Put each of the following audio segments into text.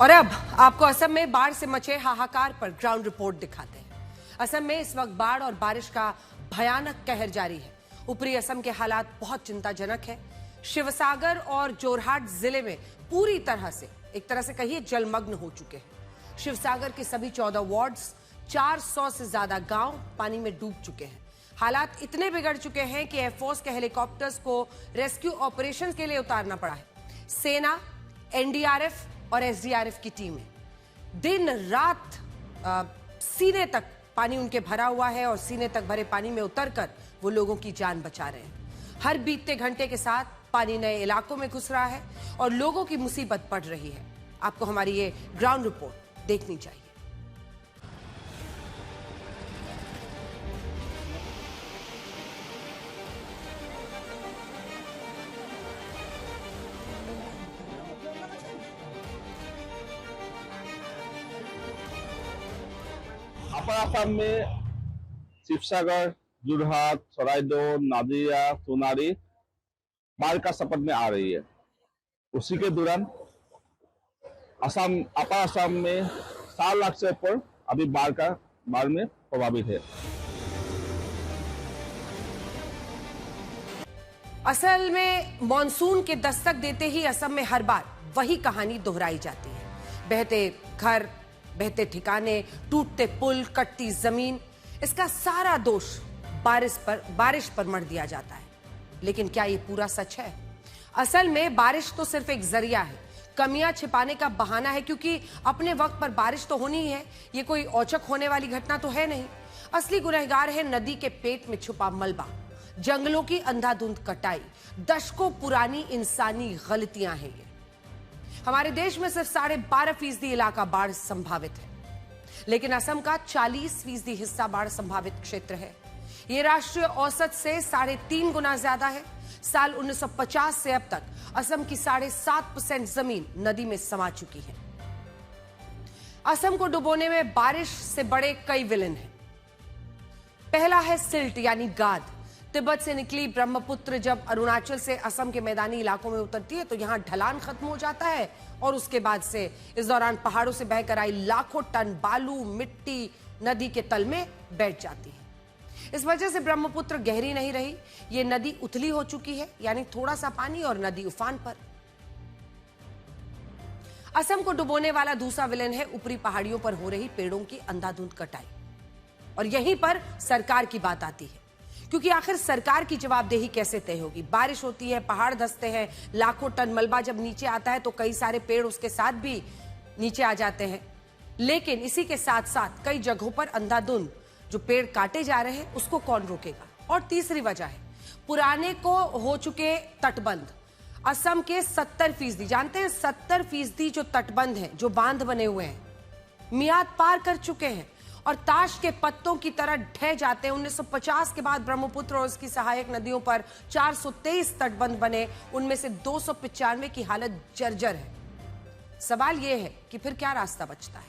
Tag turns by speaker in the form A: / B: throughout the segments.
A: और अब आपको असम में बाढ़ से मचे हाहाकार पर ग्राउंड रिपोर्ट दिखाते हैं। असम में इस वक्त बाढ़ और बारिश का भयानक कहर जारी है। ऊपरी असम के हालात बहुत चिंताजनक है। शिवसागर और जोरहाट जिले में पूरी तरह से, एक तरह से कहिए, जलमग्न हो चुके हैं। शिवसागर के सभी 14 वार्ड्स, 400 से ज्यादा गांव पानी में डूब चुके हैं। हालात इतने बिगड़ चुके हैं कि एयरफोर्स के हेलीकॉप्टर्स को रेस्क्यू ऑपरेशन के लिए उतारना पड़ा है। सेना, एनडीआरएफ और एसडीआरएफ की टीमें दिन रात सीने तक पानी उनके भरा हुआ है और सीने तक भरे पानी में उतरकर वो लोगों की जान बचा रहे हैं। हर बीतते घंटे के साथ पानी नए इलाकों में घुस रहा है और लोगों की मुसीबत बढ़ रही है। आपको हमारी ये ग्राउंड रिपोर्ट देखनी चाहिए।
B: अपर असम में शिवसागर, जोरहाट, सरायदो, नादिया, सोनारी बाढ़ का सपट में आ रही है। उसी के दौरान अपर असम में 7 लाख से ऊपर अभी बाढ़ में प्रभावित है।
A: असल में मॉनसून के दस्तक देते ही असम में हर बार वही कहानी दोहराई जाती है। बहते घर, बहते ठिकाने, टूटते पुल, कटती जमीन, इसका सारा दोष बारिश पर मढ़ दिया जाता है। लेकिन क्या ये पूरा सच है? असल में बारिश तो सिर्फ एक जरिया है, कमियां छिपाने का बहाना है, क्योंकि अपने वक्त पर बारिश तो होनी ही है। ये कोई औचक होने वाली घटना तो है नहीं। असली गुनहगार है नदी के पेट में छुपा मलबा, जंगलों की अंधाधुंध कटाई, दशकों पुरानी इंसानी गलतियां हैं। ये हमारे देश में सिर्फ 12.5% इलाका बाढ़ संभावित है, लेकिन असम का 40% हिस्सा बाढ़ संभावित क्षेत्र है। यह राष्ट्रीय औसत से 3.5 गुना ज्यादा है। साल 1950 से अब तक असम की 7.5% जमीन नदी में समा चुकी है। असम को डुबोने में बारिश से बड़े कई विलेन हैं। पहला है सिल्ट यानी गाद। तिब्बत से निकली ब्रह्मपुत्र जब अरुणाचल से असम के मैदानी इलाकों में उतरती है तो यहां ढलान खत्म हो जाता है और उसके बाद से इस दौरान पहाड़ों से बहकर आई लाखों टन बालू, मिट्टी नदी के तल में बैठ जाती है। इस वजह से ब्रह्मपुत्र गहरी नहीं रही, ये नदी उथली हो चुकी है, यानी थोड़ा सा पानी और नदी उफान पर। असम को डुबोने वाला दूसरा विलेन है ऊपरी पहाड़ियों पर हो रही पेड़ों की अंधाधुंध कटाई। और यहीं पर सरकार की बात आती है, क्योंकि आखिर सरकार की जवाबदेही कैसे तय होगी? बारिश होती है, पहाड़ धंसते हैं, लाखों टन मलबा जब नीचे आता है तो कई सारे पेड़ उसके साथ भी नीचे आ जाते हैं। लेकिन इसी के साथ साथ कई जगहों पर अंधाधुंध जो पेड़ काटे जा रहे हैं उसको कौन रोकेगा? और तीसरी वजह है पुराने को हो चुके तटबंध। असम के 70%, जानते हैं 70% जो तटबंध हैं, जो बांध बने हुए हैं, मियाद पार कर चुके हैं और ताश के पत्तों की तरह ढह जाते हैं। 1950 के बाद ब्रह्मपुत्र और उसकी सहायक नदियों पर 423 तटबंध बने, उनमें से 295 की हालत जर्जर है। सवाल यह है कि फिर क्या रास्ता बचता है?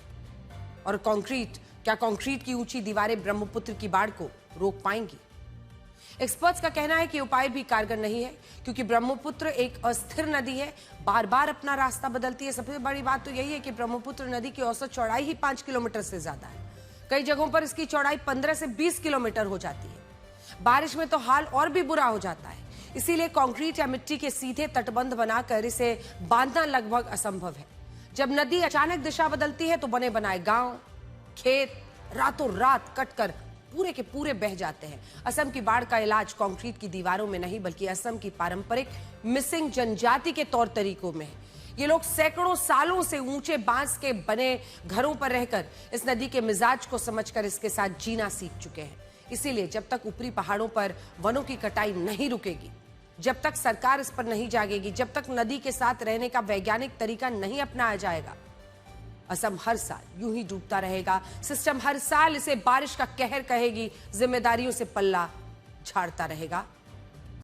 A: और क्या कंक्रीट की ऊंची दीवारें ब्रह्मपुत्र की बाढ़ को रोक पाएंगी? एक्सपर्ट्स का कहना है कि उपाय भी कारगर नहीं है, क्योंकि ब्रह्मपुत्र एक अस्थिर नदी है, बार बार अपना रास्ता बदलती है। सबसे बड़ी बात तो यही है कि ब्रह्मपुत्र नदी की औसत चौड़ाई ही 5 किलोमीटर से ज्यादा है। कई जगहों पर इसकी चौड़ाई 15 से 20 किलोमीटर हो जाती है। बारिश में तो हाल और भी बुरा हो जाता है। इसीलिए कंक्रीट या मिट्टी के सीधे तटबंध बनाकर इसे बांधना लगभग असंभव है। जब नदी अचानक दिशा बदलती है तो बने बनाए गांव, खेत रातों रात कटकर पूरे के पूरे बह जाते हैं। असम की बाढ़ का इलाज कंक्रीट की दीवारों में नहीं, बल्कि असम की पारंपरिक मिसिंग जनजाति के तौर तरीकों में है। ये लोग सैकड़ों सालों से ऊंचे बांस के बने घरों पर रहकर इस नदी के मिजाज को समझकर इसके साथ जीना सीख चुके हैं। इसीलिए जब तक ऊपरी पहाड़ों पर वनों की कटाई नहीं रुकेगी, जब तक सरकार इस पर नहीं जागेगी, जब तक नदी के साथ रहने का वैज्ञानिक तरीका नहीं अपनाया जाएगा, असम हर साल यूं ही डूबता रहेगा। सिस्टम हर साल इसे बारिश का कहर कहेगी, जिम्मेदारियों से पल्ला झाड़ता रहेगा।